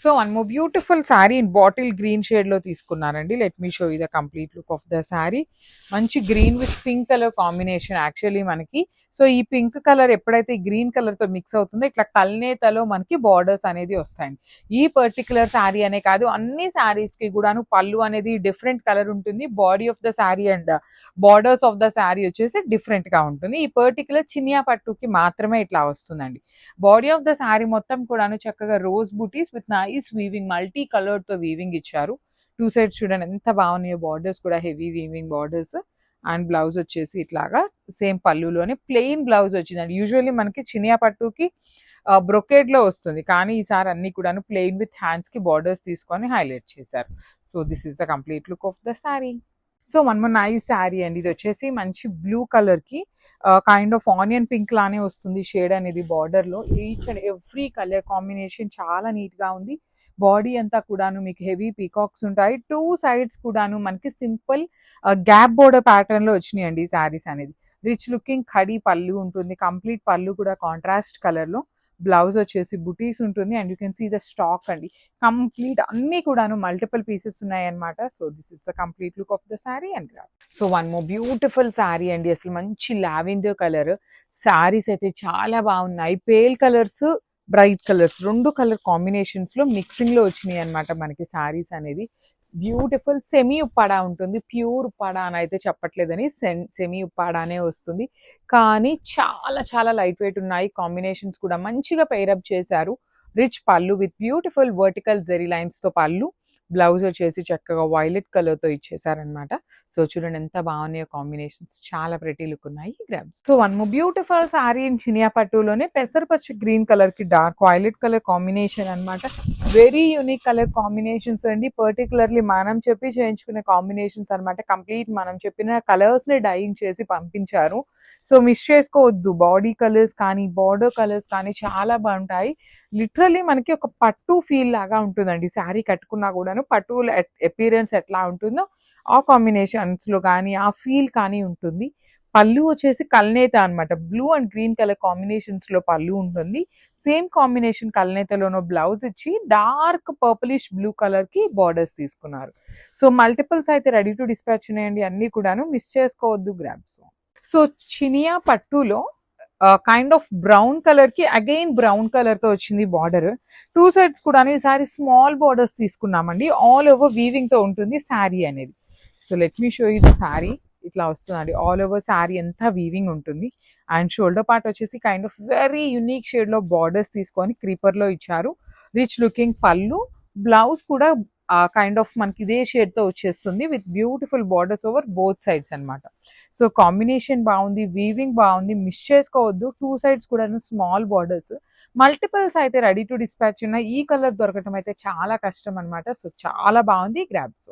So one more beautiful sari in bottle green shade లో తీసుకున్నారండి. Let me show you the complete look of the sari. మంచి green with pink colour combination actually మనకి. So ఈ pink colour ఎప్పుడైతే green colour తో mix అవుతుందో ఇట్లా కల్నేతలో మనకి బార్డర్స్ అనేది వస్తాయండి. ఈ పర్టికులర్ శారీ అనే కాదు, అన్ని శారీస్ కి కూడాను పళ్ళు అనేది డిఫరెంట్ కలర్ ఉంటుంది. Body of the sari and borders of the sari వచ్చేసి డిఫరెంట్ గా ఉంటుంది. ఈ పర్టికులర్ చినియా పట్టుకి మాత్రమే ఇట్లా వస్తుందండి. బాడీ ఆఫ్ ద శారీ మొత్తం కూడాను చక్కగా rose butis with nice weaving, multi colour తో వీవింగ్ ఇచ్చారు. టూ సైడ్స్ చూడండి ఎంత బాగున్నాయో, బార్డర్స్ కూడా heavy weaving borders. And blouse వచ్చేసి ఇట్లాగా సేమ్ పళ్ళులోనే ప్లెయిన్ బ్లౌజ్ వచ్చిందండి. యూజువల్లీ మనకి చినియా పట్టుకి బ్రొకేడ్ లో వస్తుంది, కానీ ఈసారి అన్ని కూడాను ప్లెయిన్ విత్ హ్యాండ్స్ కి బార్డర్స్ తీసుకొని హైలైట్ చేశారు. So this is the complete look of the sari. So one more nice sari అండి. ఇది వచ్చేసి మంచి బ్లూ కలర్ కి కైండ్ ఆఫ్ ఆనియన్ పింక్ లానే వస్తుంది షేడ్ అనేది బార్డర్ లో. Each and every colour combination చాలా నీట్ గా ఉంది. బాడీ అంతా కూడాను మీకు హెవీ పీకాక్స్ ఉంటాయి. టూ సైడ్స్ కూడాను మనకి సింపుల్ గ్యాప్ బోర్డర్ ప్యాటర్న్ లో వచ్చినాయండి ఈ శారీస్ అనేది. రిచ్ లుకింగ్ ఖడీ పళ్ళు ఉంటుంది. కంప్లీట్ పళ్ళు కూడా కాంట్రాస్ట్ కలర్ లో. బ్లౌజ్ వచ్చేసి బుటీస్ ఉంటుంది. And you can see the stock అండి. కంప్లీట్ అన్ని కూడాను మల్టిపుల్ పీసెస్ ఉన్నాయి అనమాట. So this is the complete look of the sari and so one more beautiful sari అండి. అసలు మంచి లావెండర్ కలర్ శారీస్ అయితే చాలా బాగున్నాయి. పేల్ కలర్స్, బ్రైట్ కలర్స్, రెండు కలర్ కాంబినేషన్స్ లో మిక్సింగ్ లో వచ్చినాయి అనమాట మనకి శారీస్ అనేది. బ్యూటిఫుల్ సెమీ ఉప్పాడా ఉంటుంది. ప్యూర్ ఉప్పాడా అని అయితే చెప్పట్లేదని, సెమీ ఉప్పాడానే వస్తుంది. కానీ చాలా చాలా లైట్ వెయిట్ ఉన్నాయి. కాంబినేషన్స్ కూడా మంచిగా పేరప్ చేశారు. Rich pallu with beautiful vertical zari lines తో పళ్ళు. బ్లౌజ్ వచ్చేసి చక్కగా వైలెట్ కలర్ తో ఇచ్చేసారనమాట. సో చూడండి ఎంత బాగున్నాయో కాంబినేషన్స్, చాలా ప్రెటీ లుక్ ఉన్నాయి గ్రామ్స్. So one more beautiful sari in చినియా పట్టులోనే పెసరపచ్చ గ్రీన్ కలర్ కి డార్క్ వైలెట్ కలర్ కాంబినేషన్ అనమాట. వెరీ యూనిక్ కలర్ కాంబినేషన్స్ అండి. పర్టికులర్లీ మనం చెప్పి చేయించుకునే కాంబినేషన్స్ అనమాట. కంప్లీట్ మనం చెప్పిన కలర్స్ ని డైయింగ్ చేసి పంపించారు. సో మిస్ చేసుకోవద్దు. బాడీ కలర్స్ కానీ బార్డర్ కలర్స్ కానీ చాలా బాగుంటాయి. లిటరల్లీ మనకి ఒక పట్టు ఫీల్ లాగా ఉంటుందండి శారీ కట్టుకున్నా కూడాను. పట్టు అపీరెన్స్ ఎట్లా ఉంటుందో ఆ కాంబినేషన్స్ లో కానీ ఆ ఫీల్ కానీ ఉంటుంది. పళ్ళు వచ్చేసి కల్నేత అనమాట. Blue and green colour combinations లో పళ్ళు ఉంటుంది. సేమ్ కాంబినేషన్ కల్నేతలోనో బ్లౌజ్ ఇచ్చి డార్క్ పర్పులిష్ బ్లూ కలర్ కి బార్డర్స్ తీసుకున్నారు. సో మల్టిపుల్స్ అయితే రెడీ టు డిస్పాచ్ ఉన్నాయండి. అన్ని కూడాను మిస్ చేసుకోవద్దు గ్రాబ్స్. సో చినియా పట్టులో కైండ్ ఆఫ్ బ్రౌన్ కలర్ కి అగైన్ బ్రౌన్ కలర్ తో వచ్చింది బార్డర్. టూ సైడ్స్ కూడా ఈసారి స్మాల్ బార్డర్స్ తీసుకున్నామండి. ఆల్ ఓవర్ వీవింగ్ తో ఉంటుంది శారీ అనేది. So let me show you the sari. ఇట్లా వస్తుందండి. ఆల్ ఓవర్ శారీ అంతా వీవింగ్ ఉంటుంది. అండ్ షోల్డర్ పార్ట్ వచ్చేసి kind of very unique shade లో బార్డర్స్ తీసుకొని క్రీపర్ లో ఇచ్చారు. రిచ్ లుకింగ్ పళ్ళు. బ్లౌజ్ కూడా కైండ్ ఆఫ్ మనకి ఇదే షేడ్ తో వచ్చేస్తుంది with beautiful borders over both sides అనమాట. సో కాంబినేషన్ బాగుంది, వీవింగ్ బాగుంది, మిస్ చేసుకోవద్దు. టూ సైడ్స్ కూడా స్మాల్ బార్డర్స్. మల్టిపుల్స్ అయితే రెడీ టు డిస్పాచ్ ఉన్నాయి. ఈ కలర్ దొరకటం అయితే చాలా కష్టం అనమాట. సో చాలా బాగుంది గ్రాబ్స్.